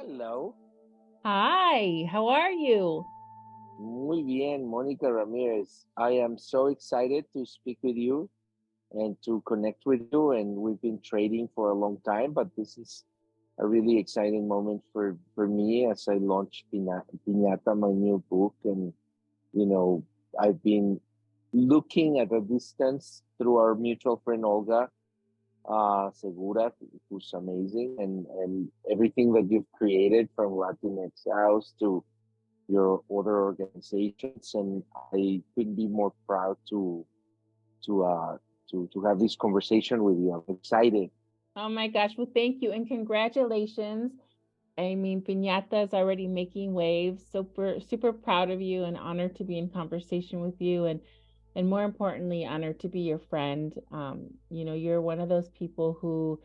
Hello. Hi, how are you? Muy bien, Monica Ramirez. I am so excited to speak with you and to connect with you. And we've been trading for a long time, but this is a really exciting moment for me as I launch Piñata, my new book. And, you know, I've been looking at a distance through our mutual friend Olga Segura, who's amazing, and everything that you've created from Latinx House to your other organizations, and I couldn't be more proud to uh to have this conversation with you. I'm excited. Oh my gosh, well, thank you and congratulations. I mean, Piñata is already making waves. Super, super proud of you and honored to be in conversation with you and more importantly, honored to be your friend. You're one of those people who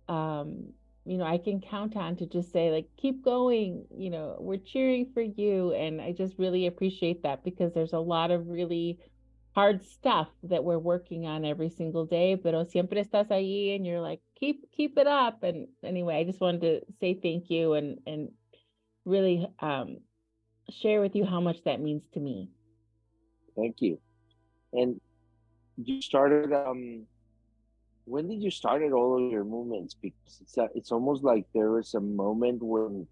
I can count on to just say, like, keep going, we're cheering for you. And I just really appreciate that because there's a lot of really hard stuff that we're working on every single day, pero siempre estás ahí and you're like, keep it up. And anyway, I just wanted to say thank you and really share with you how much that means to me. Thank you. And you started. When did you started all of your movements? Because it's almost like there was a moment when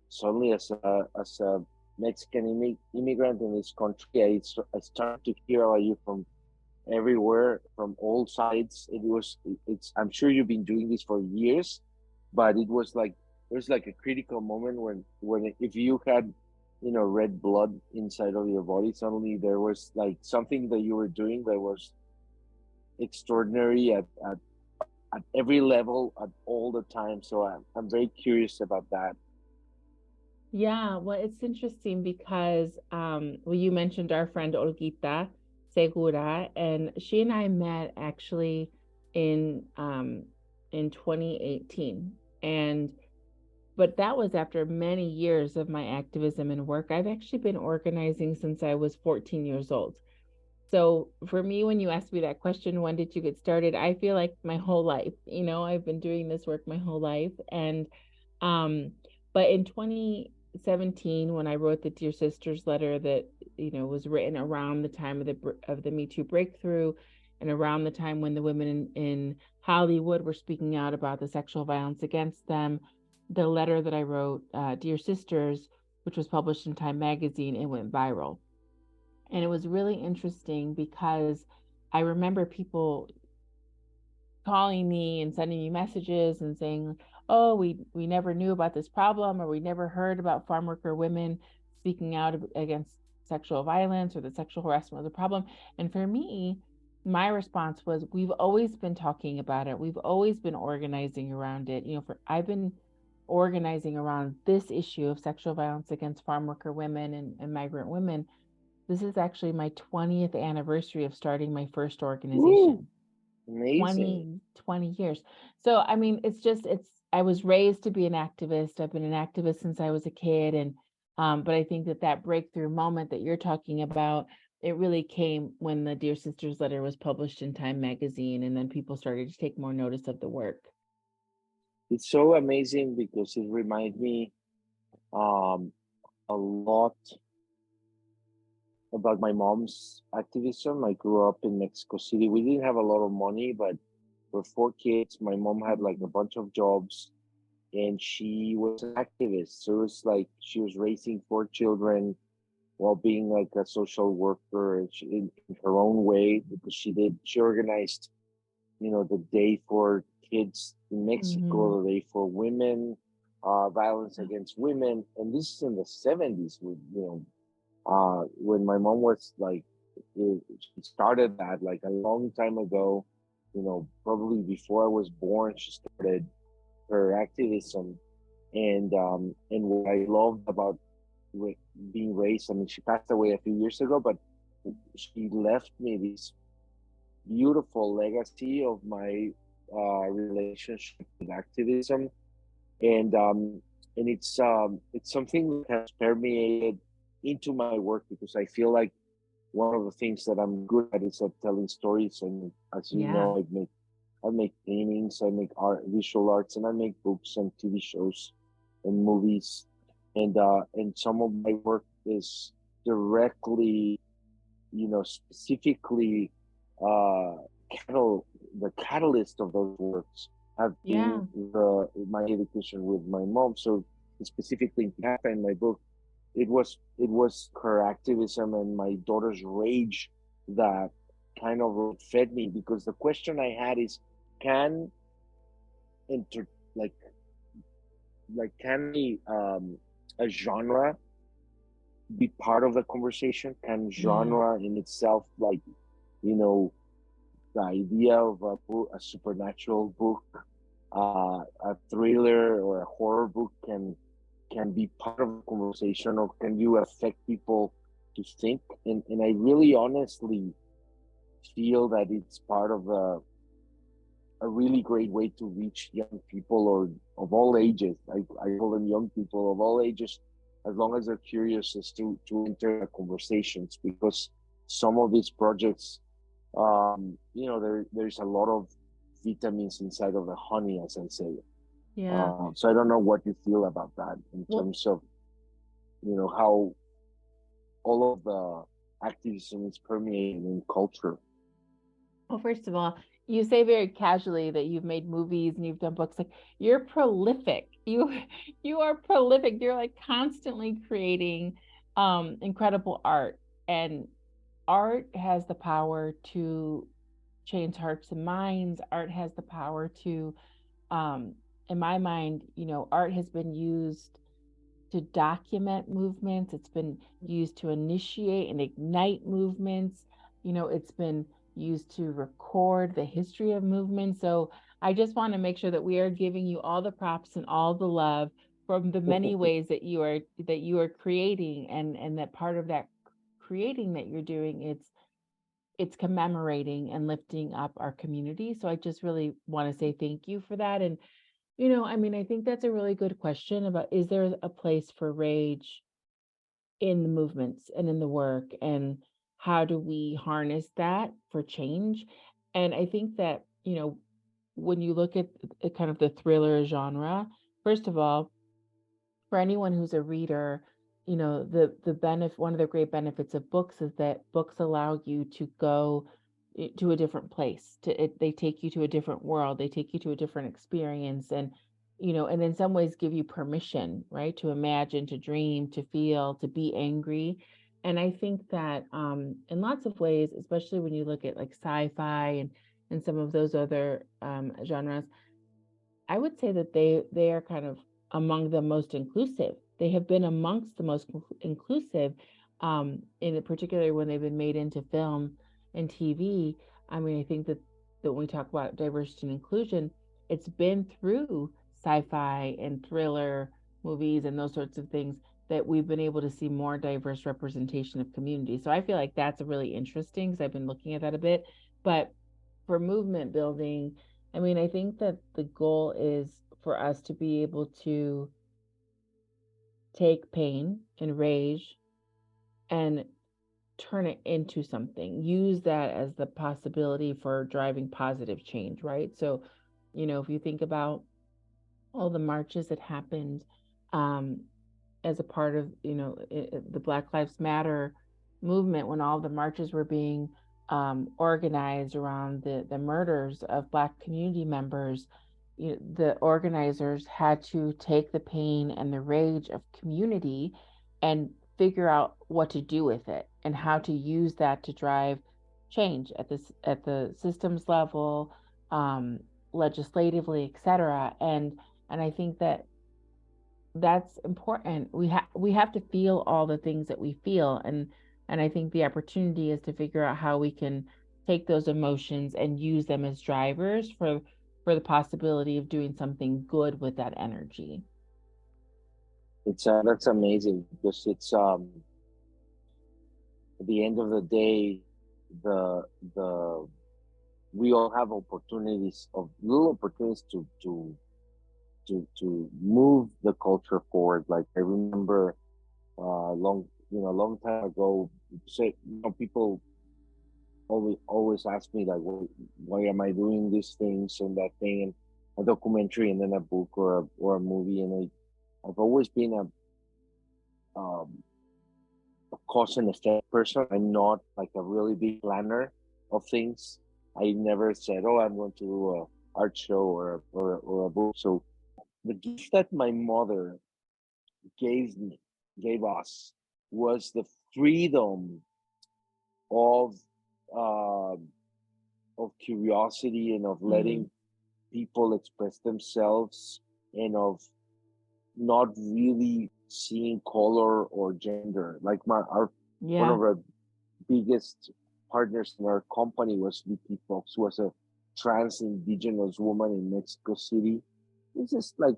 suddenly, as a Mexican immigrant in this country, I started to hear about you from everywhere, from all sides. It's I'm sure you've been doing this for years, but it was like there's like a critical moment when if you had red blood inside of your body, suddenly there was like something that you were doing that was extraordinary at every level at all the time. So I'm very curious about that. Yeah, well, it's interesting because well, you mentioned our friend Olguita Segura, and she and I met actually in 2018. And but that was after many years of my activism and work. I've actually been organizing since I was 14 years old. So for me, when you ask me that question, when did you get started? I feel like my whole life, I've been doing this work my whole life. And um, but in 2017, when I wrote the Dear Sisters letter that, was written around the time of the Me Too breakthrough and around the time when the women in Hollywood were speaking out about the sexual violence against them, the letter that I wrote, Dear Sisters, which was published in Time magazine, it went viral. And it was really interesting because I remember people calling me and sending me messages and saying, "Oh, we never knew about this problem, or we never heard about farm worker women speaking out against sexual violence or that sexual harassment was a problem." And for me, my response was, "We've always been talking about it. We've always been organizing around it. For I've been organizing around this issue of sexual violence against farm worker women and migrant women. This is actually my 20th anniversary of starting my first Ooh, organization. amazing. 20 years. So, I mean, I was raised to be an activist. I've been an activist since I was a kid. But I think that breakthrough moment that you're talking about, it really came when the Dear Sisters letter was published in Time magazine, and then people started to take more notice of the work. It's so amazing because it reminds me um, a lot about my mom's activism. I grew up in Mexico City. We didn't have a lot of money, but we're four kids. My mom had like a bunch of jobs, and she was an activist. So it was like she was raising four children while being like a social worker, and in her own way, because she organized, the day for kids in Hmm. Mexico, the day for women, violence against women, and this is in the 70s. With when my mom was like, she started that like a long time ago. Probably before I was born, she started her activism, and what I loved about being raised. I mean, she passed away a few years ago, but she left me this beautiful legacy of my relationship with activism, and it's something that has permeated into my work because I feel like one of the things that I'm good at is at telling stories. And as you Yeah. know, I make paintings, I make art, visual arts, and I make books and TV shows. and movies, and some of my work is directly, specifically, uh, catal the catalyst of those works have been Yeah. my education with my mom. So specifically in Piñata, in my book, it was her activism and my daughter's rage that kind of fed me, because the question I had is, can inter like can a genre be part of the conversation? Can Yeah. genre in itself, you know the idea of a supernatural book, a thriller or a horror book, can be part of the conversation, or can you affect people to think? And I really honestly feel that it's part of a really great way to reach young people, or of all ages. I call them young people of all ages, as long as they're curious, as to enter the conversations, because some of these projects, there's a lot of vitamins inside of the honey, as I say. Yeah. So I don't know what you feel about that in Well, terms of, how all of the activism is permeated in culture. well, first of all, you say very casually that you've made movies and you've done books. Like, you're prolific. You are prolific. You're like constantly creating incredible art. And art has the power to change hearts and minds. Art has the power to, um, in my mind, art has been used to document movements. It's been used to initiate and ignite movements. It's been used to record the history of movements. So I just want to make sure that we are giving you all the props and all the love from the many ways that you are creating, and that part of that creating that you're doing, it's commemorating and lifting up our community. So I just really want to say thank you for that. And I mean, I think that's a really good question about, is there a place for rage in the movements and in the work, and how do we harness that for change? And I think that, when you look at kind of the thriller genre, first of all, for anyone who's a reader, the benefit one of the great benefits of books is that books allow you to go to a different place. They take you to a different world. They take you to a different experience, and in some ways give you permission, right, to imagine, to dream, to feel, to be angry. And I think that in lots of ways, especially when you look at like sci-fi and some of those other genres, I would say that they are kind of among the most inclusive. They have been amongst the most inclusive, in particular when they've been made into film and TV. I mean, I think that when we talk about diversity and inclusion, it's been through sci-fi and thriller movies and those sorts of things that we've been able to see more diverse representation of community. So I feel like that's really interesting because I've been looking at that a bit. But for movement building, I mean, I think that the goal is for us to be able to take pain and rage and turn it into something, use that as the possibility for driving positive change, right? So, if you think about all the marches that happened, um, as a part of the Black Lives Matter movement, when all the marches were being organized around the murders of Black community members, the organizers had to take the pain and the rage of community and figure out what to do with it and how to use that to drive change at the systems level, um, legislatively, etc. And I think that that's important. We have to feel all the things that we feel, and I think the opportunity is to figure out how we can take those emotions and use them as drivers for the possibility of doing something good with that energy. It's That's amazing, because it's at the end of the day, the the we all have opportunities, of little opportunities, to move the culture forward. Like I remember, long time ago, say, people always ask me, like, why am I doing these things and that thing, and a documentary and then a book or a movie, I've always been a cause and effect person. I'm not like a really big planner of things. I never said, "Oh, I'm going to do a art show or a book." So the gift that my mother gave me, gave us, was the freedom of uh, of curiosity and of Mm, letting people express themselves, and of not really seeing color or gender. Like our one yeah. of our biggest partners in our company was VP Fox, who was a trans indigenous woman in Mexico City. This is like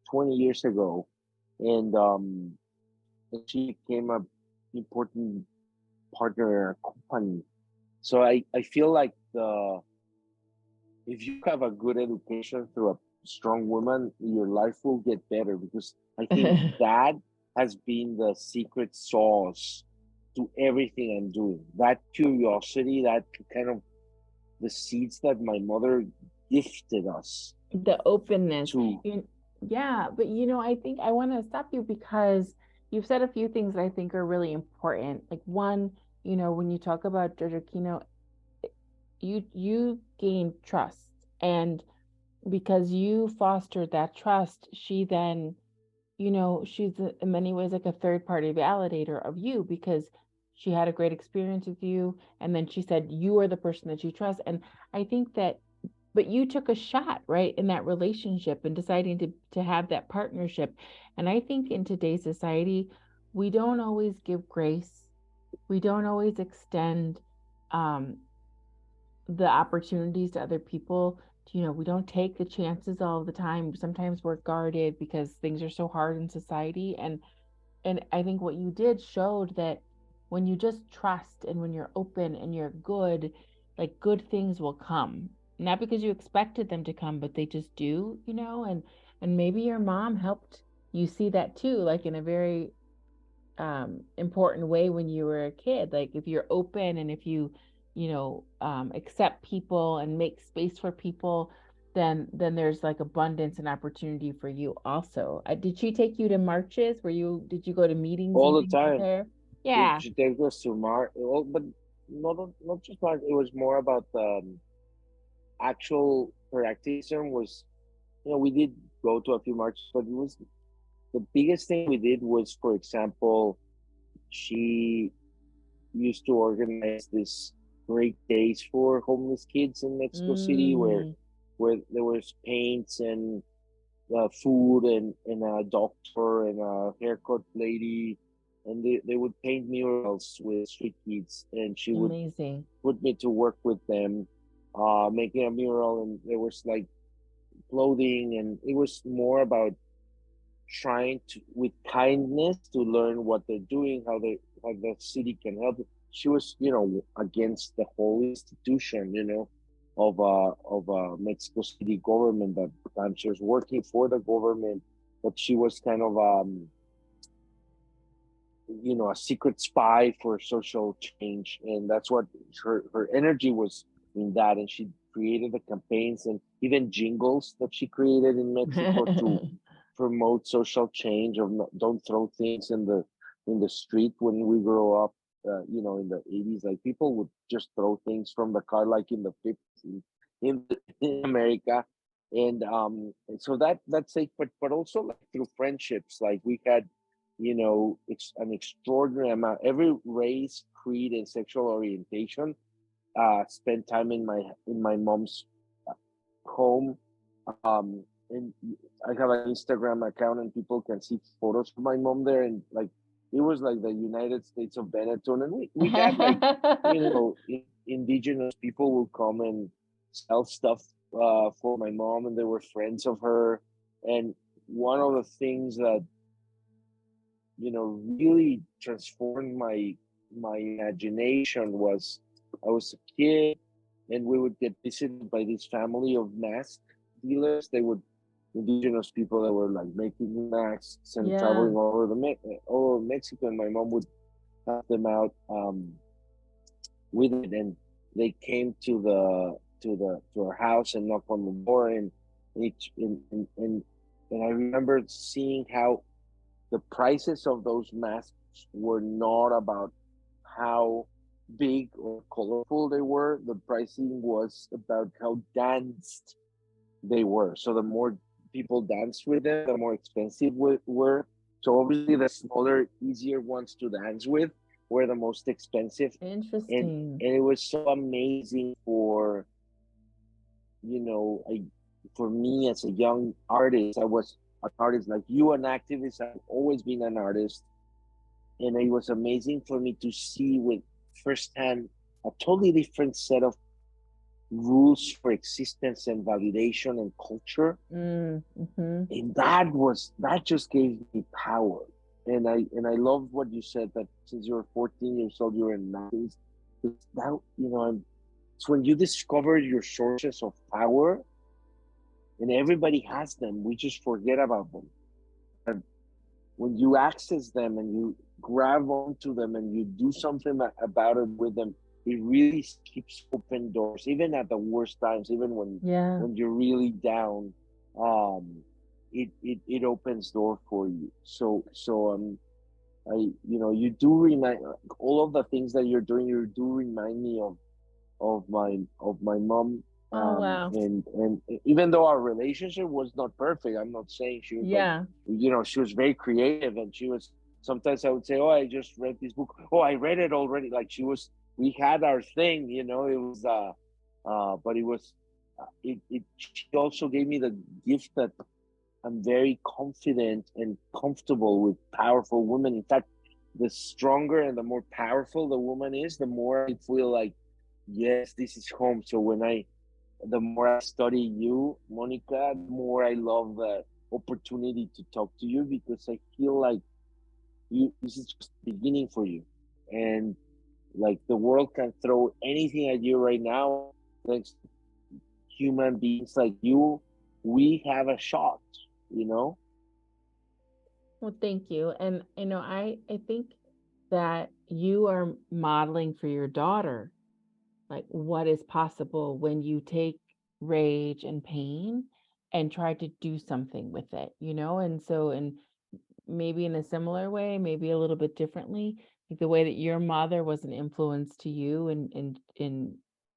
20 years ago, and she became a important partner in our company. So I feel like the if you have a good education through a strong woman, your life will get better, because I think that has been the secret sauce to everything I'm doing. That curiosity, that kind of the seeds that my mother gifted us The openness. to. You, yeah, but I think I want to stop you because you've said a few things that I think are really important. Like one, when you talk about Georgia Kino, you gain trust, and because you fostered that trust, she then, she's in many ways like a third party validator of you, because she had a great experience with you, and then she said you are the person that she trusts. And I think that, but you took a shot, right, in that relationship and deciding to have that partnership. And I think in today's society, we don't always give grace. We don't always extend um the opportunities to other people. We don't take the chances all the time. Sometimes we're guarded because things are so hard in society. And I think what you did showed that when you just trust and when you're open and you're good, like good things will come. Not because you expected them to come, but they just do, and maybe your mom helped you see that too, like in a very important way when you were a kid. Like if you're open and if you accept people and make space for people, then there's like abundance and opportunity for you also. Did she take you to marches? Did you go to meetings All and the things with time. her? She, Yeah. she takes us to but not just Mars. It was more about actual, her activism was, we did go to a few marches, but it was the biggest thing we did was, for example, she used to organize this great days for homeless kids in Mexico City, where Mm, there was paints and food and a doctor and a haircut lady, and they would paint murals with street kids, and she would amazing. put me to work with them, making a mural, and there was like clothing, and it was more about trying to, with kindness, to learn what they're doing, how the city can help. She was, against the whole institution, of Mexico City government. That time she was working for the government, but she was kind of a secret spy for social change, and that's what her energy was in that. And she created the campaigns and even jingles that she created in Mexico to promote social change of don't throw things in the street. When we grow up, in the 80s, like people would just throw things from the car, like in the 50s in America. And so that's like, but also like through friendships, like we had, it's an extraordinary amount. Every race, creed, and sexual orientation spent time in my mom's home. And I have an Instagram account, and people can see photos of my mom there, and like it was like the United States of Benetton. And we had like, indigenous people will come and sell stuff for my mom, and they were friends of her. And one of the things that really transformed my imagination was, I was a kid, and we would get visited by this family of mask dealers. They would indigenous people that were like making masks and Yeah. traveling all over Mexico, and my mom would help them out with it. And they came to our house and knock on the door, and it and I remember seeing how the prices of those masks were not about how big or colorful they were. The pricing was about how danced they were. So the more people danced with them, the more expensive were. So obviously, the smaller, easier ones to dance with were the most expensive, and Interesting. it was so amazing for, you know, for me as a young artist. I was an artist like you, an activist. I've always been an artist, and it was amazing for me to see with firsthand a totally different set of rules for existence and validation and culture. Mm-hmm. And that just gave me power. And I love what you said, that since you were 14 years old, you were in nineties. That, it's when you discover your sources of power, and everybody has them. We just forget about them. And when you access them and you grab onto them and you do something about it with them, it really keeps open doors, even at the worst times, even Yeah. when you're really down. Um it opens door for you. So I you do remind, all of the things that you're doing, you do remind me of my mom. Oh, wow. And even though our relationship was not perfect, I'm not saying she was like, Yeah. she was very creative, and she was, sometimes I would say, oh, I just read this book, oh, I read it already. Like, we had our thing, it was but it was it she also gave me the gift that I'm very confident and comfortable with powerful women. In fact, the stronger and the more powerful the woman is, the more I feel like, yes, this is home. So the more I study you, Monica, the more I love the opportunity to talk to you, because I feel like this is just the beginning for you. And like, the world can throw anything at you right now. Thanks to human beings like you, we have a shot, you know? Well, thank you. And I think that you are modeling for your daughter like what is possible when you take rage and pain and try to do something with it, and so, and maybe in a similar way, maybe a little bit differently, like the way that your mother was an influence to you and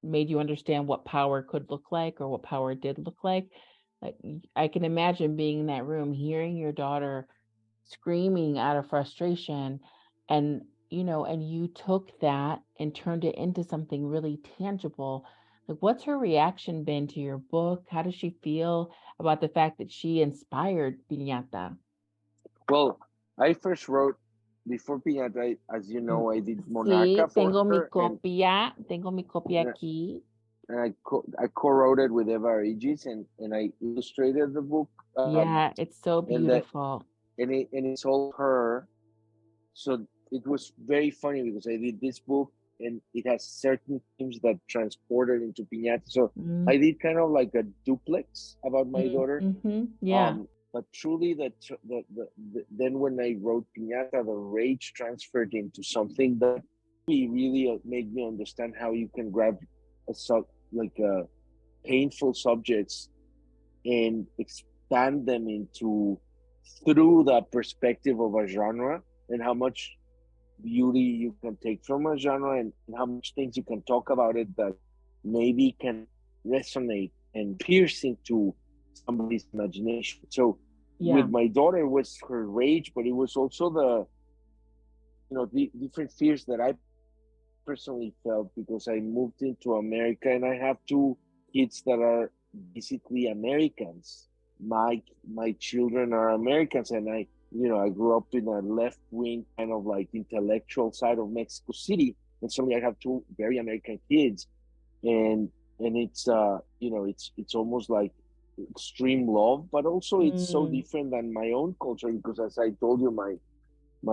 made you understand what power could look like or what power did look like. Like, I can imagine being in that room, hearing your daughter screaming out of frustration, and and you took that and turned it into something really tangible. Like, what's her reaction been to your book? How does she feel about the fact that she inspired piñata? Well, I first wrote, before Piñata, as you Mm, know, I did Monarca sí, for her, and tengo mi copia aquí. I co-wrote it with Eva Regis, and I illustrated the book, Yeah, it's so and that beautiful. and it's all her. So it was very funny because I did this book, and it has certain themes that transported into Piñata. So Mm, I did kind of like a duplex about my daughter. yeah. But truly, then when I wrote Piñata, the rage transferred into something that really made me understand how you can grab painful subjects and expand them into, through the perspective of a genre, and how much beauty you can take from a genre, and how much things you can talk about it that maybe can resonate and pierce into somebody's imagination. So with Yeah. my daughter, it was her rage, but it was also the different fears that I personally felt, because I moved into America and I have two kids that are basically Americans. My children are Americans, and I grew up in a left wing kind of like intellectual side of Mexico City, and suddenly I have two very American kids, and it's almost like extreme love, but also it's so Mm, different than my own culture, because, as I told you, my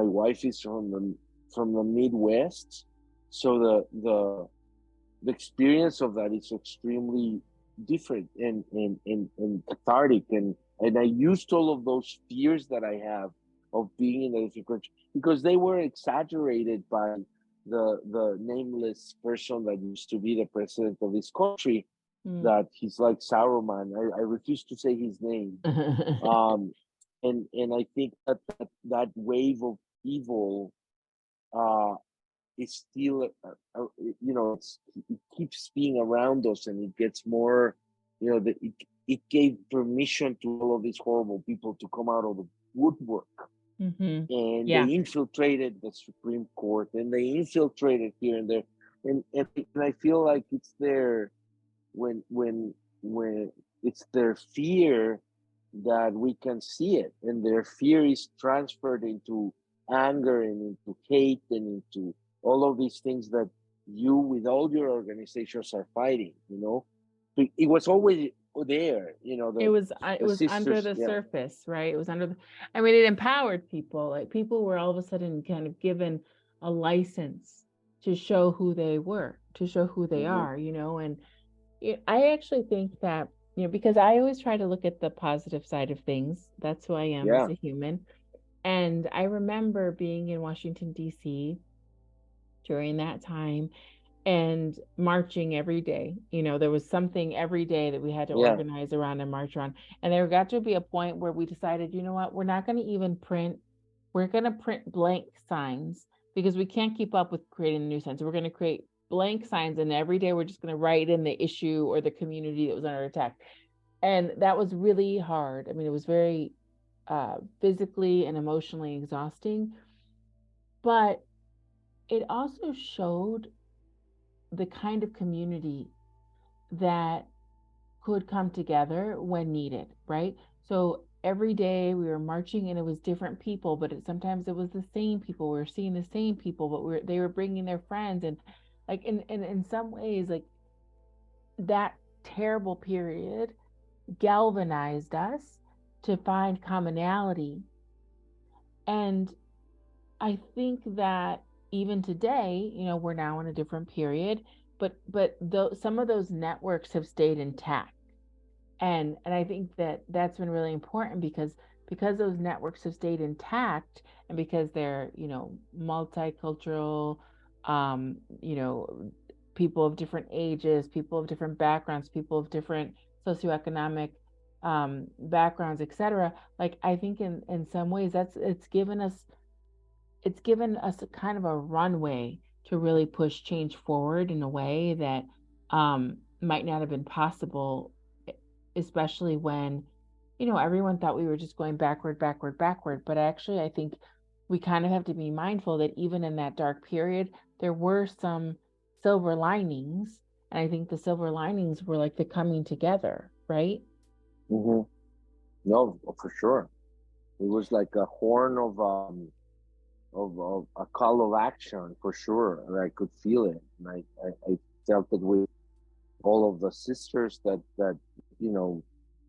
wife is from the Midwest, so the experience of that is extremely different and cathartic, and I used all of those fears that I have of being in a different country, because they were exaggerated by the nameless person that used to be the president of this country, mm. that he's like Sauron. I refuse to say his name. um and I think that wave of evil uh is still it keeps being around us, and it gets more, it gave permission to all of these horrible people to come out of the woodwork, and they Yeah. infiltrated the Supreme Court, and they infiltrated here and there, and I feel like it's their when it's their fear that we can see it, and their fear is transferred into anger and into hate and into all of these things that you with all your organizations are fighting. It was always there, It was the under sisters. the Yeah. surface, right? It was under the, I mean, it empowered people. Like people were all of a sudden kind of given a license to show who they were, to show who they Hmm. are, and I actually think that, because I always try to look at the positive side of things. That's who I am as Yeah. a human. And I remember being in Washington, D.C. during that time and marching every day. There was something every day that we had to Yeah. organize around and march around. And there got to be a point where we decided, you know what, we're going to print blank signs because we can't keep up with creating new signs. So we're going to create blank signs, and every day we're just going to write in the issue or the community that was under attack. And that was really hard. I mean, it was very physically and emotionally exhausting, but it also showed the kind of community that could come together when needed, right? So every day we were marching and it was different people, but sometimes it was the same people. We were seeing the same people, but they were bringing their friends, and like in some ways, like that terrible period galvanized us to find commonality. And I think that even today, we're now in a different period, but some of those networks have stayed intact. And I think that that's been really important because those networks have stayed intact, and because they're, multicultural, you know, people of different ages, people of different backgrounds, people of different socioeconomic backgrounds, etc. Like I think in some ways it's given us a kind of a runway to really push change forward in a way that might not have been possible, especially when, everyone thought we were just going backward, backward, backward. But actually, I think we kind of have to be mindful that even in that dark period, there were some silver linings. And I think the silver linings were like the coming together, right? Hmm. No, for sure. It was like a horn of a call of action for sure, and I could feel it, and I felt it with all of the sisters that you know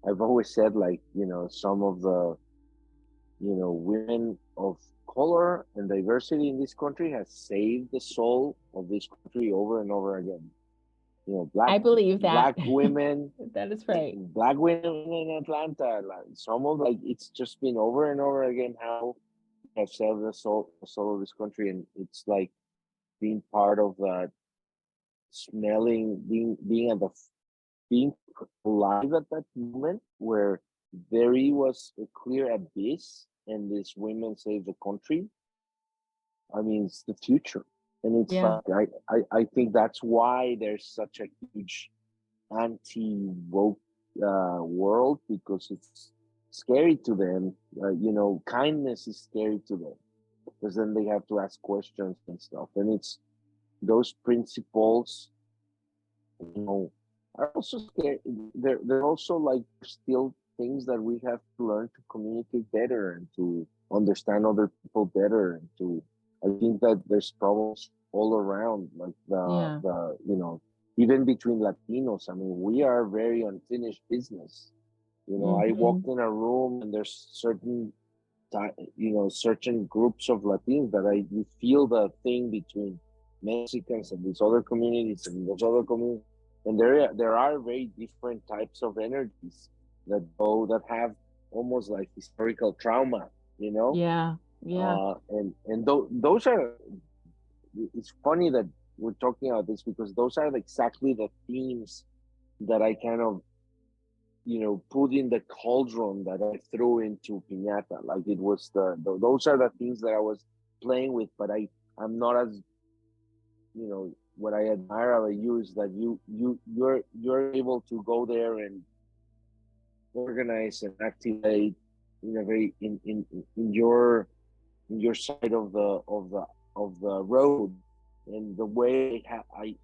I've always said, like, some of the women of color and diversity in this country has saved the soul of this country over and over again. Black I believe that. black women, That is right. black women in Atlanta, like some of, like, it's just been over and over again how have saved the soul of this country, and it's like being part of that, smelling, being at the being alive at that moment where there was a clear abyss and these women saved the country. I mean, it's the future. And it's Yeah. like, I think that's why there's such a huge anti-woke world, because it's scary to them. Kindness is scary to them, because then they have to ask questions and stuff. And it's those principles, you know, are also scary. They're also like still things that we have to learn to communicate better and to understand other people better. And to, I think that there's problems all around, like Yeah. even between Latinos. I mean, we are very unfinished business. I Hmm. walked in a room and there's certain groups of Latinos that you feel the thing between Mexicans and these other communities and those other communities, and there are very different types of energies that have almost like historical trauma, you know, Yeah. Yeah. and those are. It's funny that we're talking about this because those are exactly the themes that I kind of put in the cauldron that I threw into piñata. Like it was those are the things that I was playing with, but I'm not as, what I admire about you is that you're able to go there and organize and activate in a very in your side of the road, and the way I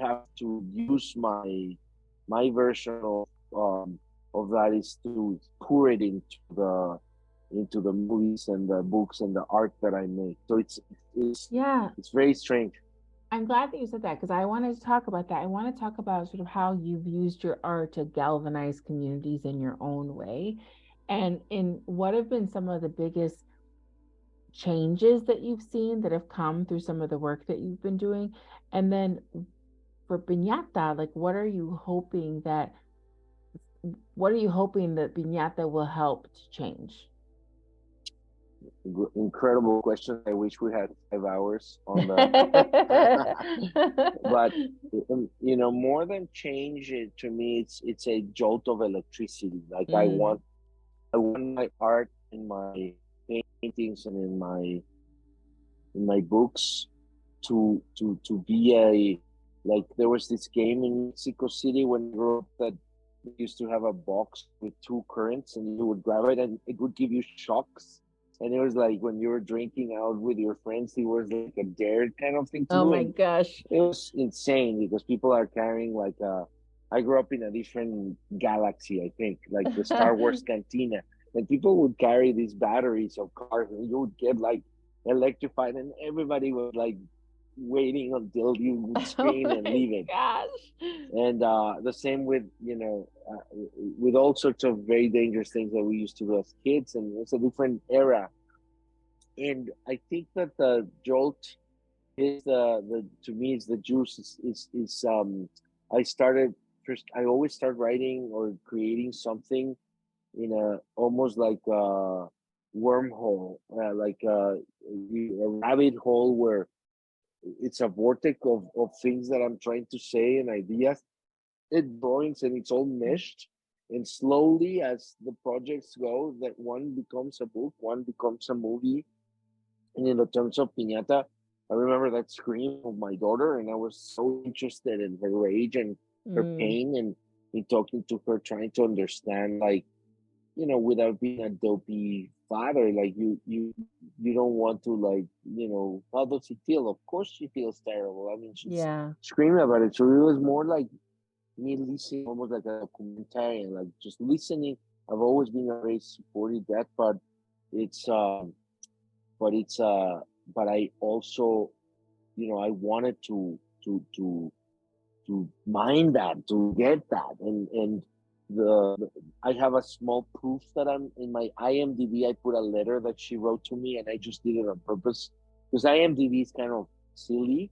have to use my version of that is to pour it into the movies and the books and the art that I make. So Yeah, it's very strange. I'm glad that you said that because I wanted to talk about that. I want to talk about sort of how you've used your art to galvanize communities in your own way. And in what have been some of the biggest changes that you've seen that have come through some of the work that you've been doing? And then for piñata, like what are you hoping that piñata will help to change? Incredible question. I wish we had 5 hours on the but more than change, to me it's a jolt of electricity. Like Mm, I want my art in my paintings and in my books to be like there was this game in Mexico City when I grew up that used to have a box with two currents and you would grab it and it would give you shocks. And it was like when you were drinking out with your friends, it was like a dare kind of thing to oh do. my And gosh. it was insane because people are carrying I grew up in a different galaxy, I think, like the Star Wars cantina. And people would carry these batteries of cars and you would get like electrified and everybody was like waiting until you would Oh scream and my leave it. gosh. And the same with all sorts of very dangerous things that we used to do as kids, and it's a different era. And I think that the jolt is the to me is the juice is I started first. I always start writing or creating something in a almost like a wormhole, like a rabbit hole where it's a vortex of things that I'm trying to say and ideas it drawings and it's all meshed. And slowly, as the projects go, that one becomes a book, one becomes a movie. And in the terms of Piñata, I remember that scream of my daughter, and I was so interested in her rage and her Mm, pain, and in talking to her, trying to understand, like, without being a dopey father, like you don't want to, like, how does she feel? Of course, she feels terrible. I mean, she's yeah. screaming about it. So it was more like me listening, almost like a documentarian, like just listening. I've always been a very supportive dad, it's but it's but I also, I wanted to mind that, to get that, and I have a small proof that I'm in my IMDb. I put a letter that she wrote to me, and I just did it on purpose because IMDb is kind of silly.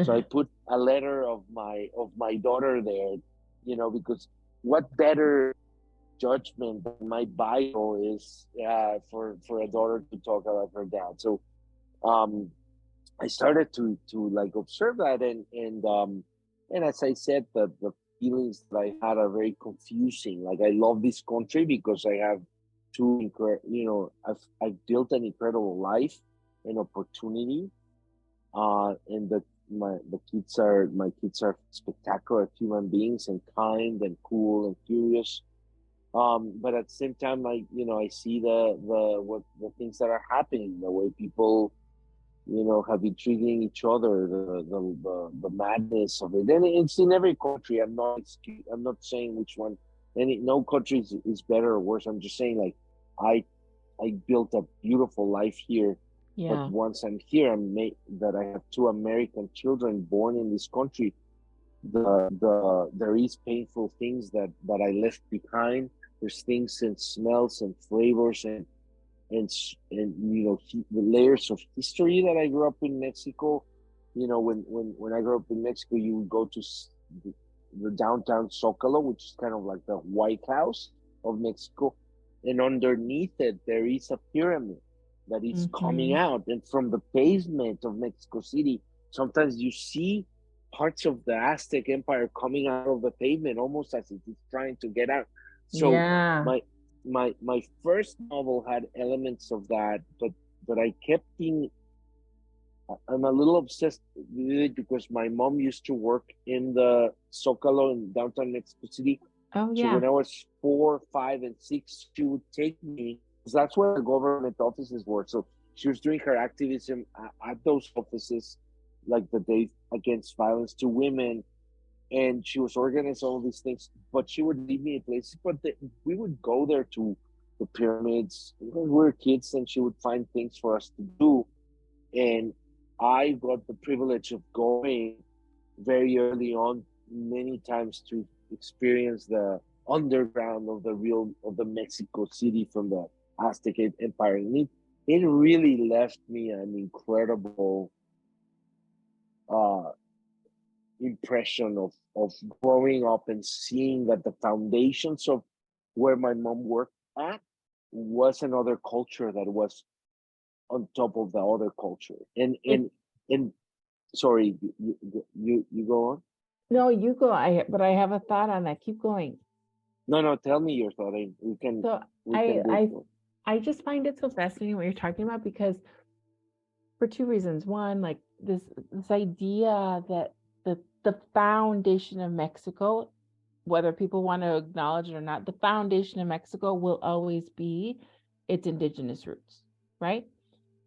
So I put a letter of my daughter there, because what better judgment than my bio is for a daughter to talk about her dad. So um, I started to like observe that, and as I said, the feelings that I had are very confusing. Like I love this country because I have I've built an incredible life and opportunity, and my kids are spectacular human beings and kind and cool and curious. But at the same time, I see the things that are happening, the way people have been treating each other, the madness of it. And it's in every country. I'm not saying which one. No country is better or worse. I'm just saying, like, I I built a beautiful life here. But Yeah. once I'm here, that I have two American children born in this country. There is painful things that I left behind. There's things and smells and flavors and the layers of history that I grew up in Mexico. When I grew up in Mexico, you would go to the downtown Zocalo, which is kind of like the White House of Mexico, and underneath it there is a pyramid that is coming Hmm. out, and from the pavement of Mexico City, sometimes you see parts of the Aztec Empire coming out of the pavement, almost as if it's trying to get out. So Yeah. my my first novel had elements of that, but I kept thinking I'm a little obsessed with it because my mom used to work in the Zocalo in downtown Mexico City. Oh, So yeah. when I was 4, 5, and 6, she would take me because that's where the government offices were. So she was doing her activism at those offices, like the Day Against Violence to Women, and she was organizing all these things. But she would leave me in places, we would go there to the pyramids because we were kids, and she would find things for us to do. And I got the privilege of going very early on, many times to experience the underground of the Mexico City from the Aztec Empire. And it really left me an incredible uh, impression of growing up and seeing that the foundations of where my mom worked at was another culture that was on top of the other culture. It And sorry, you go on. No, you go. But I have a thought on that. Keep going. No, no, tell me your thought. So We can I do it. I I just find it so fascinating what you're talking about because for two reasons. One, like this idea that the foundation of Mexico, whether people want to acknowledge it or not, the foundation of Mexico will always be its indigenous roots, right?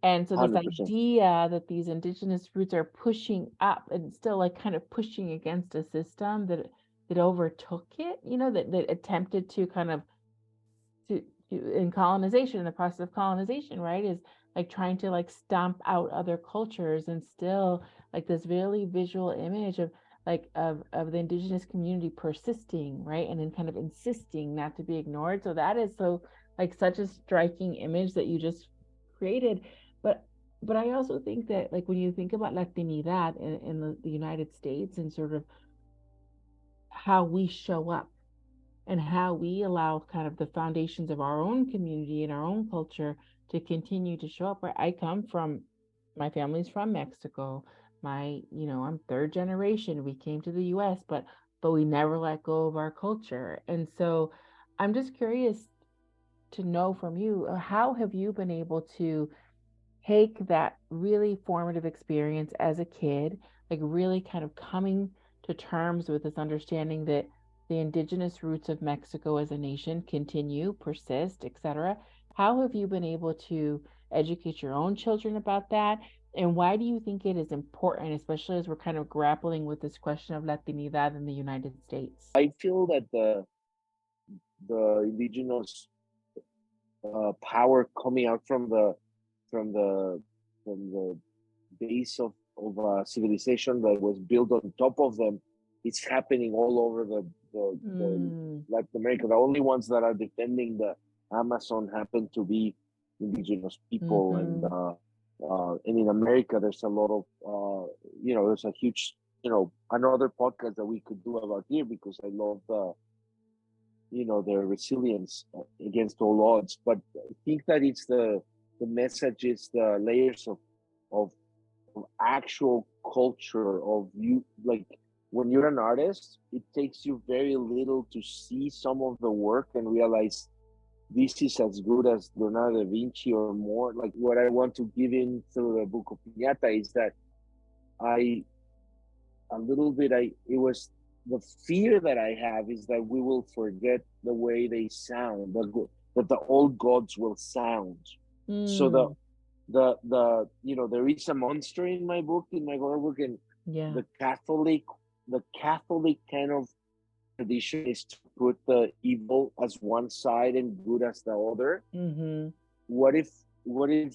And so this 100%. idea that these indigenous roots are pushing up and still like kind of pushing against a system that overtook it, that attempted to kind of to, in colonization, in the process of colonization, right, is like trying to like stomp out other cultures and still like this really visual image of like of the indigenous community persisting, right, and then kind of insisting not to be ignored. So that is so like such a striking image that you just created. But I also think that like when you think about Latinidad in the United States and sort of how we show up and how we allow kind of the foundations of our own community and our own culture to continue to show up. Where I come from, my family's from Mexico. I'm third generation. We came to the US, but we never let go of our culture. And so I'm just curious to know from you, how have you been able to take that really formative experience as a kid, like really kind of coming to terms with this understanding that the indigenous roots of Mexico as a nation continue, persist, etc. How have you been able to educate your own children about that? And why do you think it is important, especially as we're kind of grappling with this question of Latinidad in the United States? I feel that the indigenous power coming out from the from the base of civilization that was built on top of them, it's happening all over the Mm, Latin America. The only ones that are defending the Amazon happen to be indigenous people, mm-hmm. and in America there's a lot of there's a huge another podcast that we could do about here because I love their resilience against all odds. But I think that it's the message, it's the layers of actual culture of you. Like when you're an artist, it takes you very little to see some of the work and realize this is as good as Leonardo da Vinci or more. Like what I want to give in through the book of Piñata is that I a little bit I it was the fear that I have is that we will forget the way they sound, that the old gods will sound. So Mm, there is a monster in my book, in my horror book, and yeah. the Catholic the Catholic kind of tradition is to put the evil as one side and good as the other. Mm-hmm. What if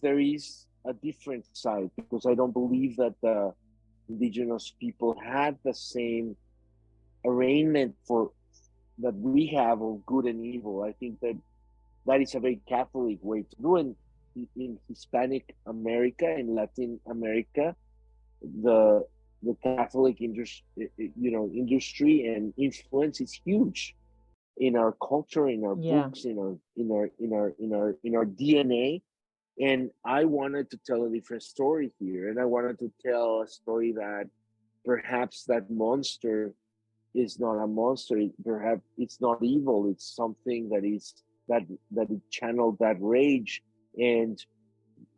there is a different side? Because I don't believe that the indigenous people had the same arraignment for that we have of good and evil. I think that is a very Catholic way to do it. In Hispanic America, in Latin America, the the Catholic industry and influence is huge in our culture, in our Yeah. books, in our DNA. And I wanted to tell a different story here, and I wanted to tell a story that perhaps that monster is not a monster. Perhaps it's not evil. It's something that is that it channeled that rage, and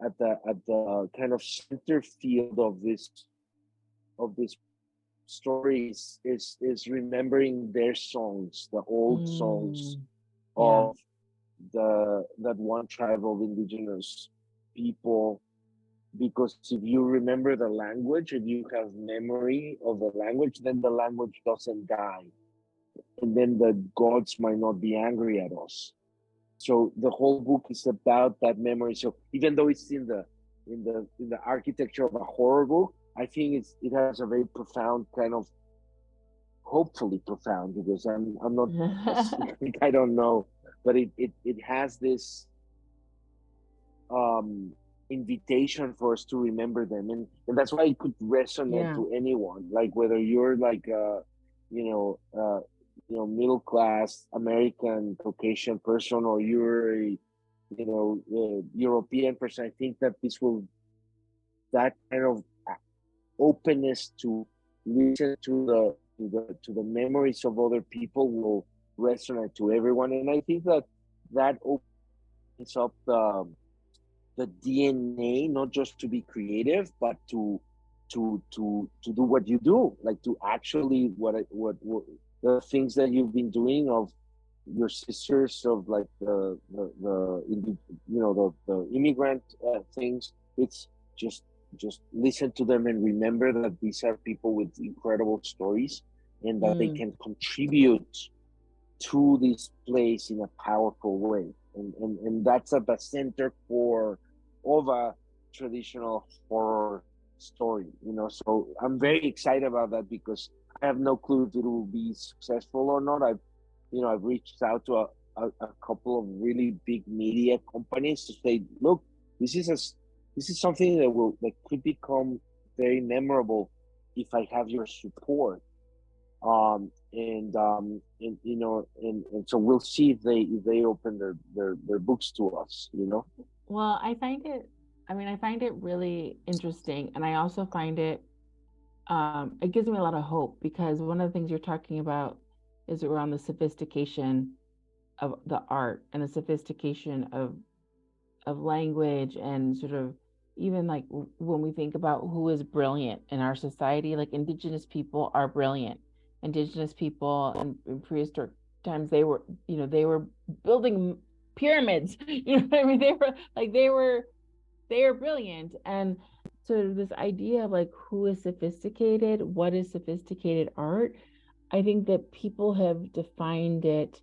at the kind of center field of this story is remembering their songs, the old songs Yeah. of the that one tribe of indigenous people. Because if you remember the language, if you have memory of the language, then the language doesn't die, and then the gods might not be angry at us. So the whole book is about that memory. So even though it's in the architecture of a horror book, I think it has a very profound kind of, hopefully profound, because I'm not I don't know, but it has this invitation for us to remember them, and that's why it could resonate Yeah. to anyone, like whether you're like you know uh middle class American Caucasian person, or you're a European person. I think that this will that kind of openness to listen to the memories of other people will resonate to everyone, and I think that that opens up the DNA, not just to be creative, but to do what you do, like to actually what the things that you've been doing, of your sisters, of like the immigrant things. It's just listen to them and remember that these are people with incredible stories, and that they Mm. can contribute to this place in a powerful way. And that's at the center core of a traditional horror story, So I'm very excited about that, because I have no clue if it will be successful or not. I've reached out to a couple of really big media companies to say, look, this is a this is something that could become very memorable if I have your support. And so we'll see if they open their books to us. Well, I find it really interesting. And I also find it gives me a lot of hope, because one of the things you're talking about is around the sophistication of the art and the sophistication of language, and sort of even like when we think about who is brilliant in our society, like indigenous people are brilliant. Indigenous people in prehistoric times, they were building pyramids. You know what I mean? They were brilliant. And so this idea of like who is sophisticated, what is sophisticated art, I think that people have defined it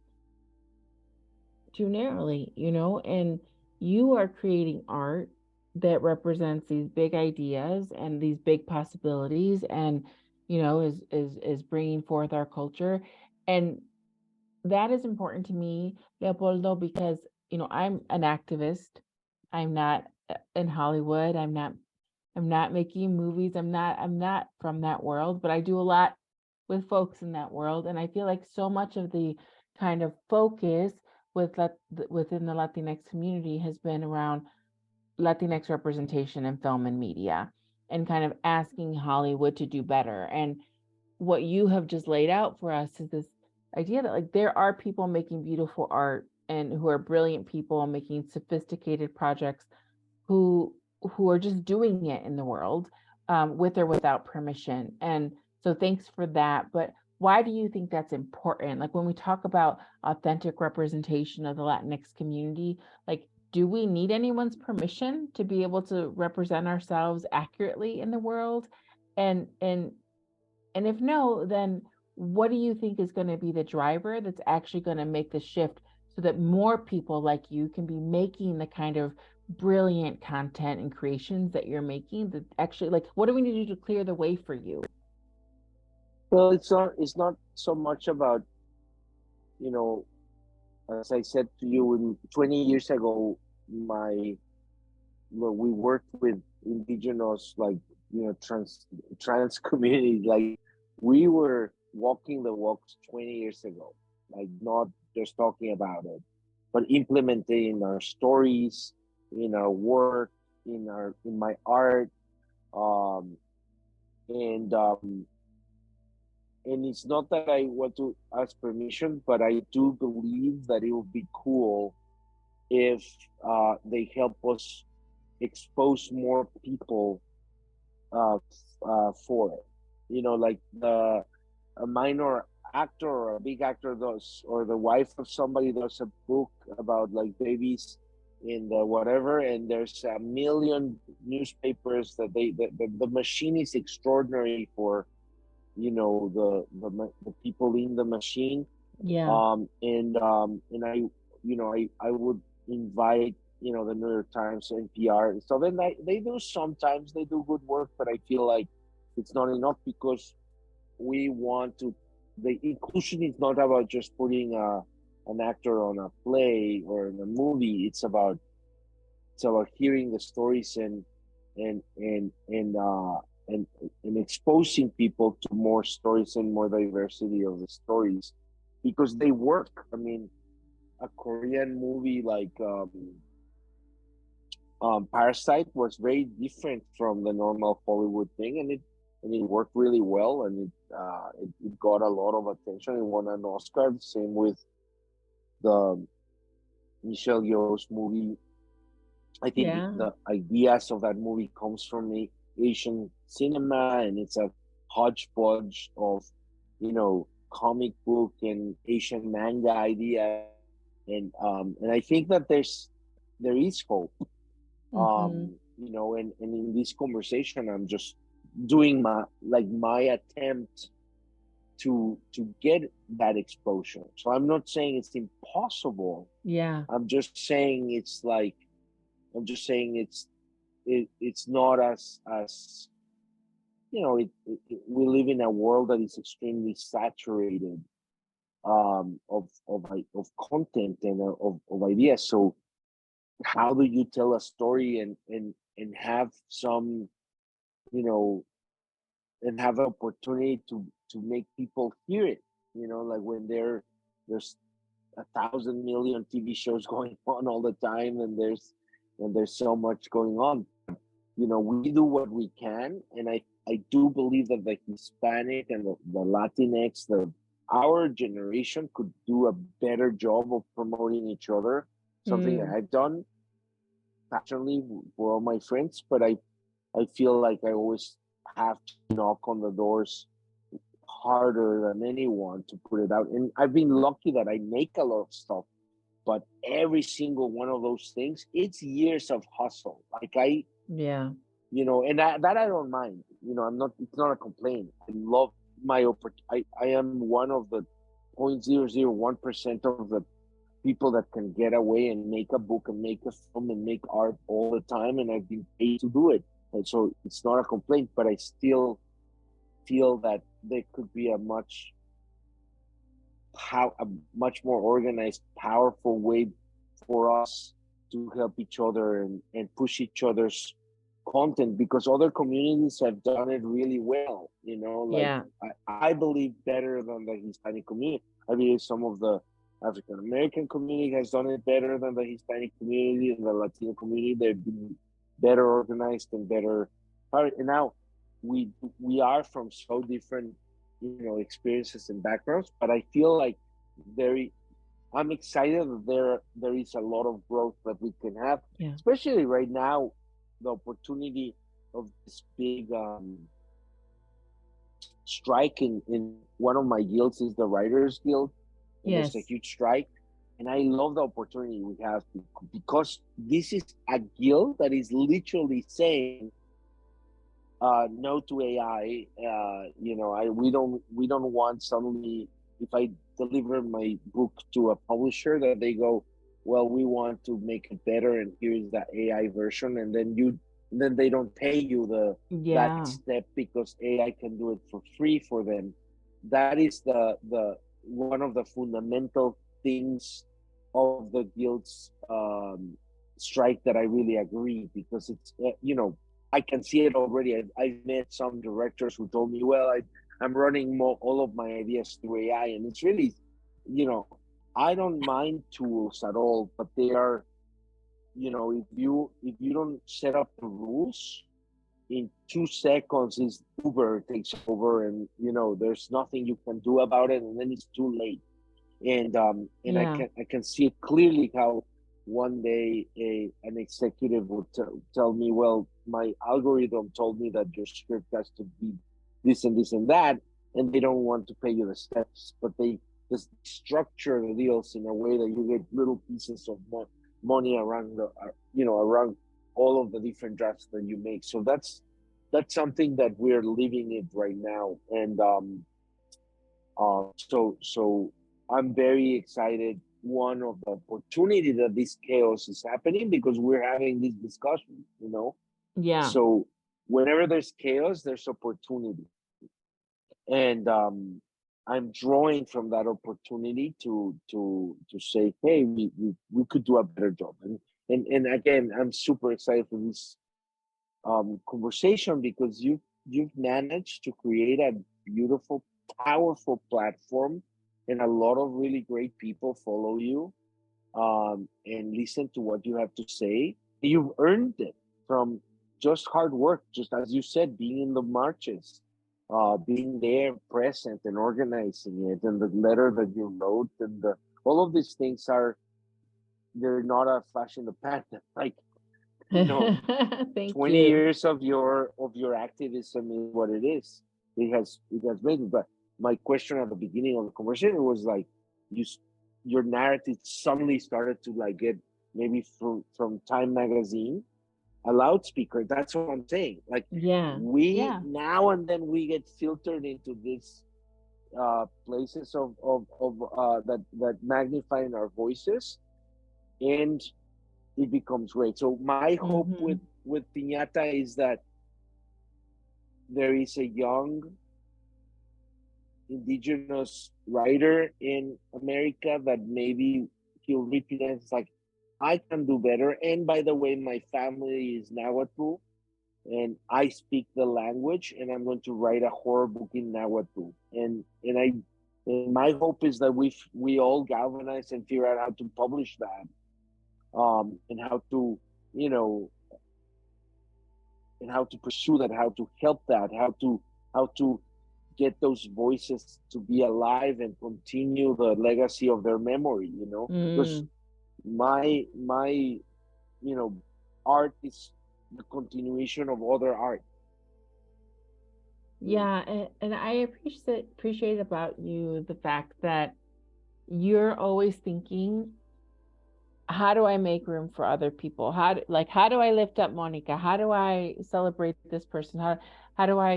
too narrowly, and you are creating art that represents these big ideas and these big possibilities, and is bringing forth our culture. And that is important to me, Leopoldo, because I'm an activist. I'm not in Hollywood. I'm not making movies. I'm not from that world, but I do a lot with folks in that world. And I feel like so much of the kind of focus within the Latinx community has been around Latinx representation in film and media, and kind of asking Hollywood to do better. And what you have just laid out for us is this idea that like there are people making beautiful art, and who are brilliant people making sophisticated projects, who are just doing it in the world, with or without permission. And so thanks for that. But why do you think that's important? Like when we talk about authentic representation of the Latinx community, like do we need anyone's permission to be able to represent ourselves accurately in the world? And if no, then what do you think is going to be the driver that's actually going to make the shift, so that more people like you can be making the kind of brilliant content and creations that you're making, that actually, like, what do we need to do to clear the way for you? Well, it's not so much about, you know as I said to you, 20 years ago, my well, we worked with indigenous, like, trans communities. Like, we were walking the walks 20 years ago, like, not just talking about it, but implementing in our stories, in our work, in my art. um and and it's not that I want to ask permission, but I do believe that it would be cool if they help us expose more people for it. You know, like a minor actor or a big actor does, or the wife of somebody does a book about like babies in the whatever, and there's a million newspapers that the machine is extraordinary for, you know, the people in the machine. Yeah. And I, you know, I would invite, you know, the New York Times, NPR. So then they do, sometimes they do good work, but I feel like it's not enough because we want to. The inclusion is not about just putting an actor on a play or in a movie. It's about hearing the stories and and and uh and and exposing people to more stories and more diversity of the stories because they work. I mean, a Korean movie like Parasite was very different from the normal Hollywood thing, and it worked really well, and it got a lot of attention. It won an Oscar. Same with the Michelle Yeoh's movie. I think Yeah. the ideas of that movie comes from the Asian cinema, and it's a hodgepodge of, you know, comic book and Asian manga ideas, and I think that there is hope. Mm-hmm. You know, and in this conversation, I'm just doing my attempt to get that exposure. So I'm not saying it's impossible. Yeah. I'm just saying it's like I'm just saying it's not as you know we live in a world that is extremely saturated of content and of ideas. So how do you tell a story and have some, you know, and have the opportunity to make people hear it? You know, like when there's 1,000 million TV shows going on all the time, and there's so much going on. You know, we do what we can, and I do believe that the Hispanic and the Latinx, our generation could do a better job of promoting each other. Something that Mm. I've done passionately for all my friends, but I feel like I always have to knock on the doors harder than anyone to put it out. And I've been lucky that I make a lot of stuff, but every single one of those things, it's years of hustle. Like Yeah. you know, and that I don't mind. You know, I'm not. It's not a complaint. I love my I am one of the 0.001% of the people that can get away and make a book and make a film and make art all the time, and I've been paid to do it. And so it's not a complaint, but I still feel that there could be a much more organized, powerful way for us to help each other and push each other's content because other communities have done it really well. You know, like Yeah. I believe better than the Hispanic community. I believe some of the African American community has done it better than the Hispanic community and the Latino community. They've been better organized and better. And now we we are from so different, you know, experiences and backgrounds, but I feel like very I'm excited that there is a lot of growth that we can have, Yeah. especially right now. The opportunity of this big strike in one of my guilds is the Writers Guild, and there's a Yes. huge strike, and I love the opportunity we have because this is a guild that is literally saying no to AI. You know, we don't want suddenly if I deliver my book to a publisher that they go, well, we want to make it better, and here's the AI version, and then they don't pay you that Yeah. step because AI can do it for free for them. That is the one of the fundamental things of the guild's strike that I really agree because it's you know I can see it already. I've met some directors who told me, "Well, I'm running all of my ideas through AI," and it's really, you know, I don't mind tools at all, but they are, you know, if you don't set up the rules, in 2 seconds is Uber takes over, and there's nothing you can do about it, and then it's too late. And I Yeah. can see it clearly how one day an executive would tell me, well, my algorithm told me that your script has to be this and this and that, and they don't want to pay you the steps, but they just structure the deals in a way that you get little pieces of money around around all of the different drafts that you make. So that's something that we're living it right now. And so I'm very excited. One of the opportunity that this chaos is happening because we're having this discussion. Yeah. So whenever there's chaos, there's opportunity, and I'm drawing from that opportunity to say, hey, we could do a better job. And again, I'm super excited for this conversation because you've managed to create a beautiful, powerful platform, and a lot of really great people follow you and listen to what you have to say. You've earned it from just hard work, just as you said, being in the marches, being there, present, and organizing it, and the letter that you wrote, and all of these things they're not a flash in the pan. Like you know, Thank 20 you. years of your activism is what it is. It has made it. But my question at the beginning of the conversation was like, you your narrative suddenly started to like get maybe from Time magazine a loudspeaker. That's what I'm saying. Like Yeah. we Yeah. now and then we get filtered into these places of that magnifying our voices, and it becomes great. So my hope with Hmm. Piñata is that there is a young indigenous writer in America that maybe he'll represent like, I can do better. And by the way, my family is Nahuatl and I speak the language, and I'm going to write a horror book in Nahuatl. And my hope is that we all galvanize and figure out how to publish that, and how to you know and how to pursue that, how to help that, how to get those voices to be alive and continue the legacy of their memory. Because Mm. my art is the continuation of other art. Yeah, and I appreciate about you the fact that you're always thinking, how do I make room for other people? How do I lift up Monica? How do I celebrate this person? How do I,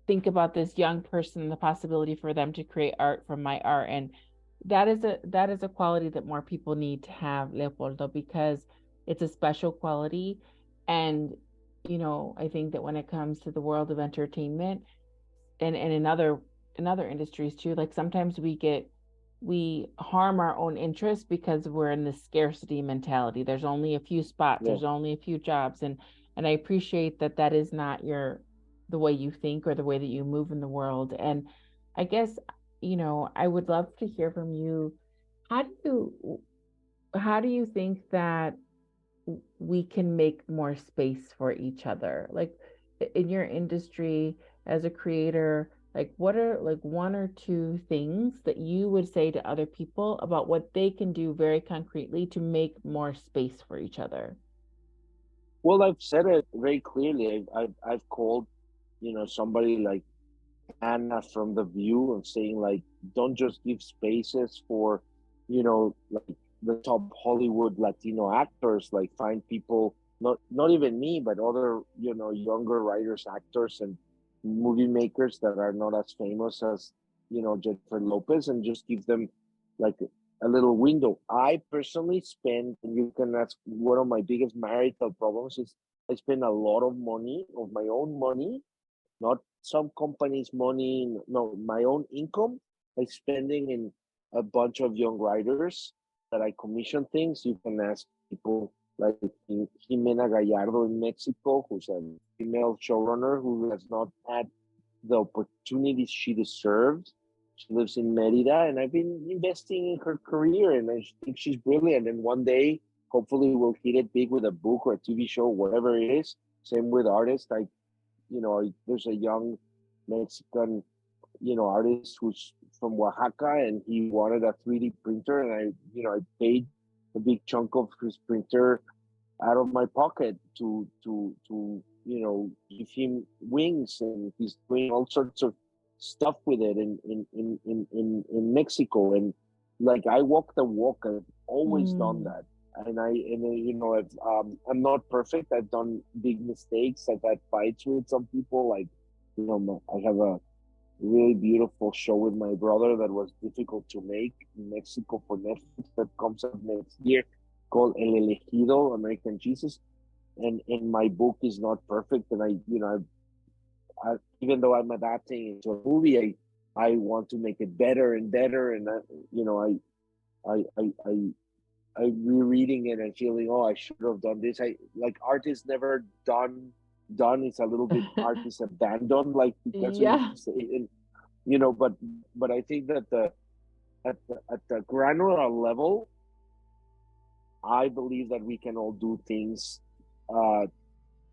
think about this young person, the possibility for them to create art from my art? And that is a quality that more people need to have, Leopoldo, because it's a special quality. And I think that when it comes to the world of entertainment, and in other industries too, like sometimes we harm our own interests because we're in this scarcity mentality. There's only a few spots, Yeah. there's only a few jobs. And I appreciate that that is not the way you think or the way that you move in the world. And I guess, I would love to hear from you. how do you how do you think that we can make more space for each other, like in your industry as a creator? Like what are like one or two things that you would say to other people about what they can do very concretely to make more space for each other? Well, I've said it very clearly. I've called, somebody like Anna from The View and saying like, don't just give spaces for, like the top Hollywood Latino actors. Like find people, not even me, but other, younger writers, actors, and movie makers that are not as famous as, Jennifer Lopez, and just give them like a little window. I personally spend, and you can ask, one of my biggest marital problems is I spend a lot of money, of my own money, not some company's money, no, my own income, by spending in a bunch of young writers that I commission things. You can ask people like Jimena Gallardo in Mexico, who's a female showrunner who has not had the opportunities she deserves. She lives in Merida, and I've been investing in her career, and I think she's brilliant. And one day, hopefully, we'll hit it big with a book or a TV show, whatever it is. Same with artists. There's a young Mexican, artist who's from Oaxaca, and he wanted a 3D printer, and I paid a big chunk of his printer out of my pocket to give him wings, and he's doing all sorts of stuff with it in Mexico. And like, I walk the walk. I've always done Mm. that. I'm not perfect. I've done big mistakes. I've had fights with some people. Like, I have a really beautiful show with my brother that was difficult to make in Mexico for Netflix that comes out next year, called El Elegido, American Jesus. And my book is not perfect, and even though I'm adapting into a movie, I want to make it better and better. And I I I I rereading it and feeling, oh, I should have done this. I like, art is never done. It's a little bit, art is abandoned, like Picasso used Yeah. to say. And but I think that at the granular level, I believe that we can all do things, uh,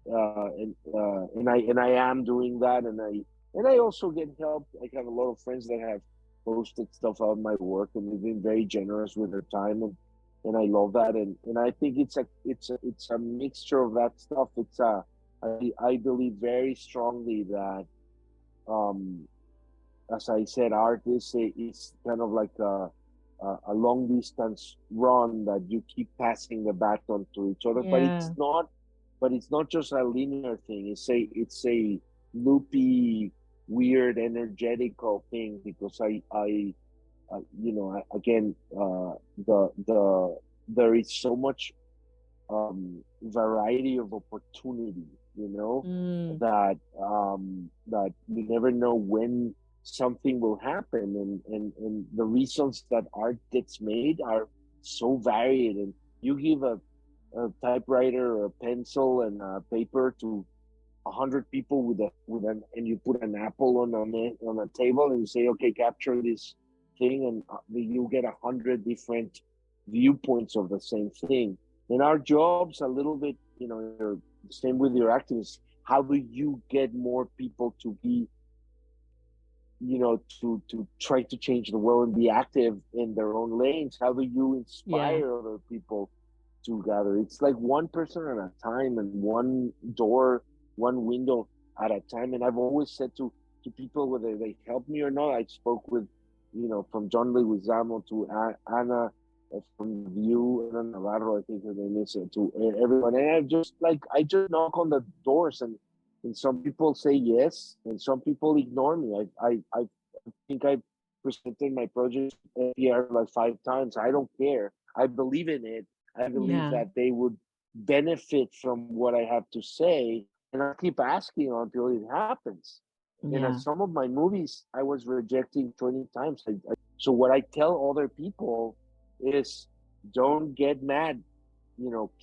and I am doing that, and I also get help. I have a lot of friends that have posted stuff on my work, and they've been very generous with their time, and I love that. And I think it's a mixture of that stuff. I believe very strongly that, um, as I said, art is kind of like a long distance run that you keep passing the baton to each other. But it's Yeah. not. But it's not just a linear thing. It's a loopy, weird, energetical thing, because again, there is so much, variety of opportunity, Mm. that you never know when something will happen, and the reasons that art gets made are so varied. And you give a typewriter or a pencil and a paper to 100 people and you put an apple on a table, and you say, okay, capture this thing, and you get 100 different viewpoints of the same thing. In our jobs, a little bit, same with your activists. How do you get more people to be, to try to change the world and be active in their own lanes? How do you Yeah. inspire other people to gather? It's like one person at a time, and one door, one window at a time. And I've always said to people, whether they help me or not, I spoke with, from John Leguizamo to Anna, from The View, Ana Navarro, I think her name is, to everyone. And I just knock on the doors, and some people say yes, and some people ignore me. I think I presented my project at NPR like 5 times. I don't care. I believe in it. I believe Yeah. that they would benefit from what I have to say, and I keep asking until it happens. And at Yeah. some of my movies, I was rejecting 20 times. So what I tell other people is, don't get mad.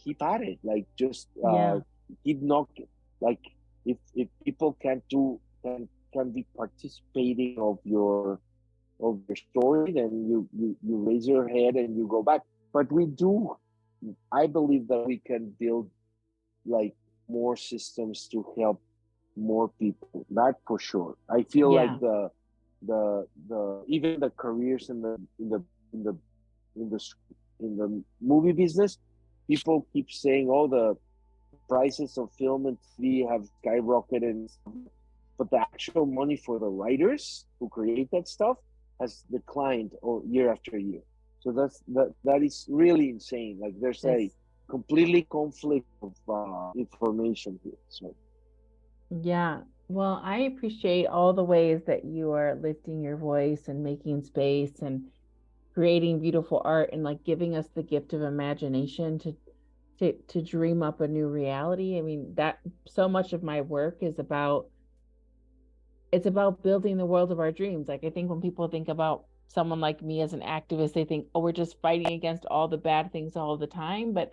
Keep at it. Like, just Yeah. keep knocking. Like, if people can be participating of your story, then you raise your head and you go back. But I believe that we can build, like, more systems to help more people. That for sure. I feel like Yeah. the even the careers in the in the in the movie business, people keep saying, oh, the prices of film and TV have skyrocketed and stuff, but the actual money for the writers who create that stuff has declined year after year. So that is really insane. Like, there's a It's completely conflict of information here. So Yeah. Well, I appreciate all the ways that you are lifting your voice and making space and creating beautiful art and like giving us the gift of imagination to dream up a new reality. I mean, that so much of my work is about it's about building the world of our dreams. Like I think when people think about someone like me as an activist, they think, oh, we're just fighting against all the bad things all the time. But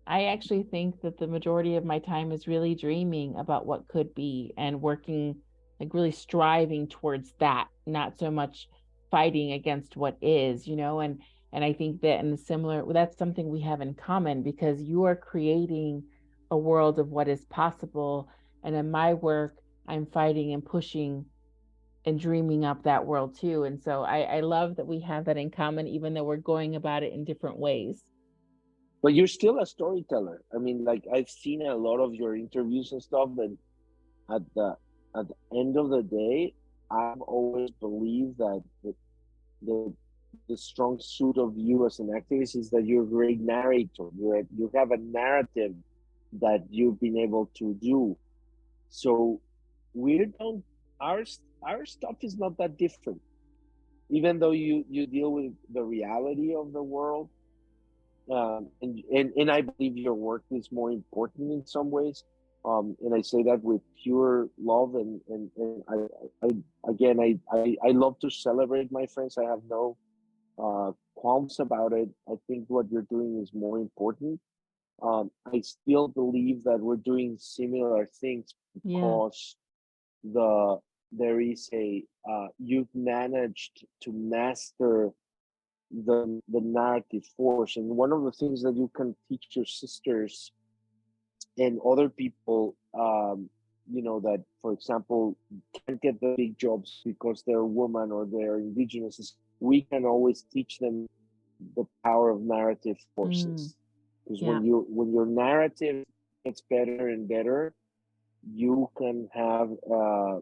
I actually think that the majority of my time is really dreaming about what could be and working, like really striving towards that, not so much fighting against what is, and I think that in the similar, that's something we have in common because you are creating a world of what is possible. And in my work, I'm fighting and pushing and dreaming up that world too. And so I love that we have that in common, even though we're going about it in different ways. But you're still a storyteller. I mean, like I've seen a lot of your interviews and stuff, and at the at the end of the day, I've always believed that the the strong suit of you as an activist is that you're a great narrator. You have a narrative that you've been able to do. So we don't our our stuff is not that different. Even though you deal with the reality of the world, and I believe your work is more important in some ways. And I say that with pure love, and again, I love to celebrate my friends. I have no qualms about it. I think what you're doing is more important. I still believe that we're doing similar things Yeah. because there is a you've managed to master the narrative force, and one of the things that you can teach your sisters and other people, that, for example, can't get the big jobs because they're woman or they're indigenous, is we can always teach them the power of narrative forces. Because Yeah. when your narrative gets better and better, you can have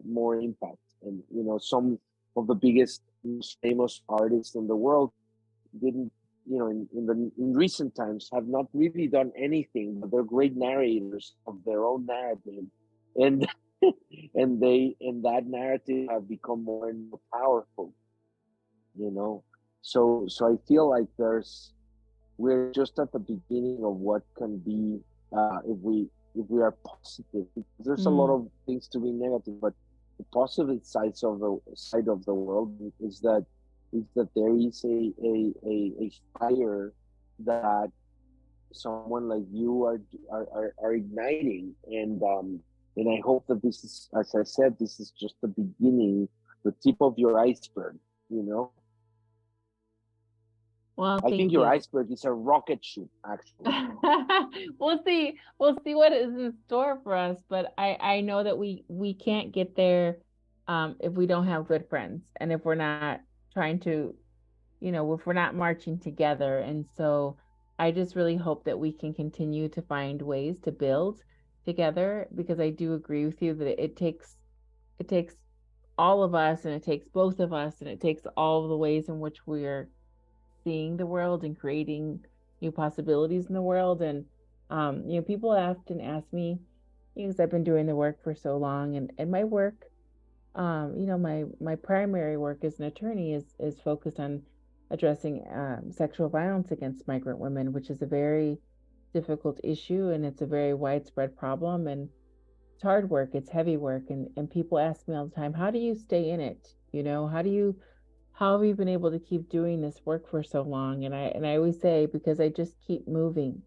more impact. And some of the biggest, most famous artists in the world didn't, in recent times, have not really done anything, but they're great narrators of their own narrative, and and that narrative have become more and more powerful. So I feel like we're just at the beginning of what can be, if we are positive. Because there's a lot of things to be negative, but the positive side of the world is that there is a fire that someone like you are igniting, and I hope that this is, as I said, this is just the beginning, the tip of your iceberg. You know, Well, I think thank your you. iceberg is a rocket ship, actually. We'll see. We'll see what is in store for us, but I know that we can't get there if we don't have good friends and if we're not trying to, if we're not marching together. And so I just really hope that we can continue to find ways to build together, because I do agree with you that it takes all of us, and it takes both of us, and it takes all of the ways in which we're seeing the world and creating new possibilities in the world. And people often ask me, because I've been doing the work for so long, and my work, my primary work as an attorney is focused on addressing sexual violence against migrant women, which is a very difficult issue, and it's a very widespread problem, and it's hard work, it's heavy work, and people ask me all the time, how do you stay in it? How have you been able to keep doing this work for so long? And I always say, because I just keep moving.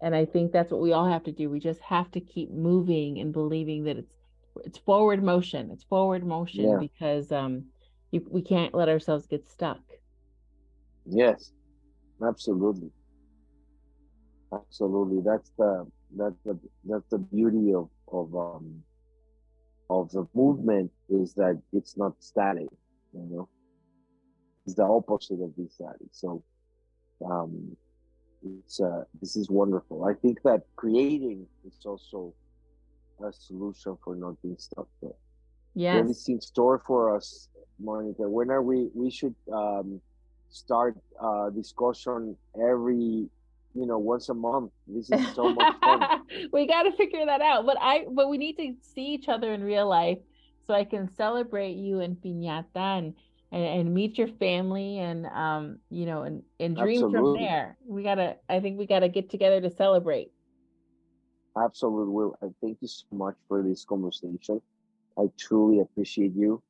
And I think that's what we all have to do. We just have to keep moving and believing that it's forward motion. It's forward motion, Yeah. because we can't let ourselves get stuck. Yes. Absolutely. Absolutely. That's the beauty of the movement, is that it's not static. You know, it's the opposite of being static. So um, this is wonderful. I think that creating is also a solution for not being stuck there. What Yes. is in store for us, Monica? When are we should start discussion every, once a month. This is so much fun. We got to figure that out. But we need to see each other in real life, so I can celebrate you in piñata, and meet your family, and dream from Absolutely. there. I think we gotta get together to celebrate. Absolutely. Will. I thank you so much for this conversation. I truly appreciate you.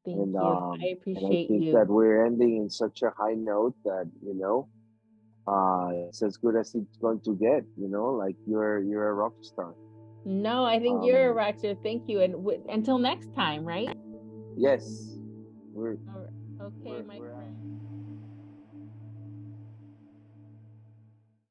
Thank And you. I um and I appreciate think that you. we're ending in such a high note that, it's as good as it's going to get, like you're a rock star. No, I think you're a Um rock star. Thank you. And until next time, right? yes. We're All right. Okay, we're my we're friend.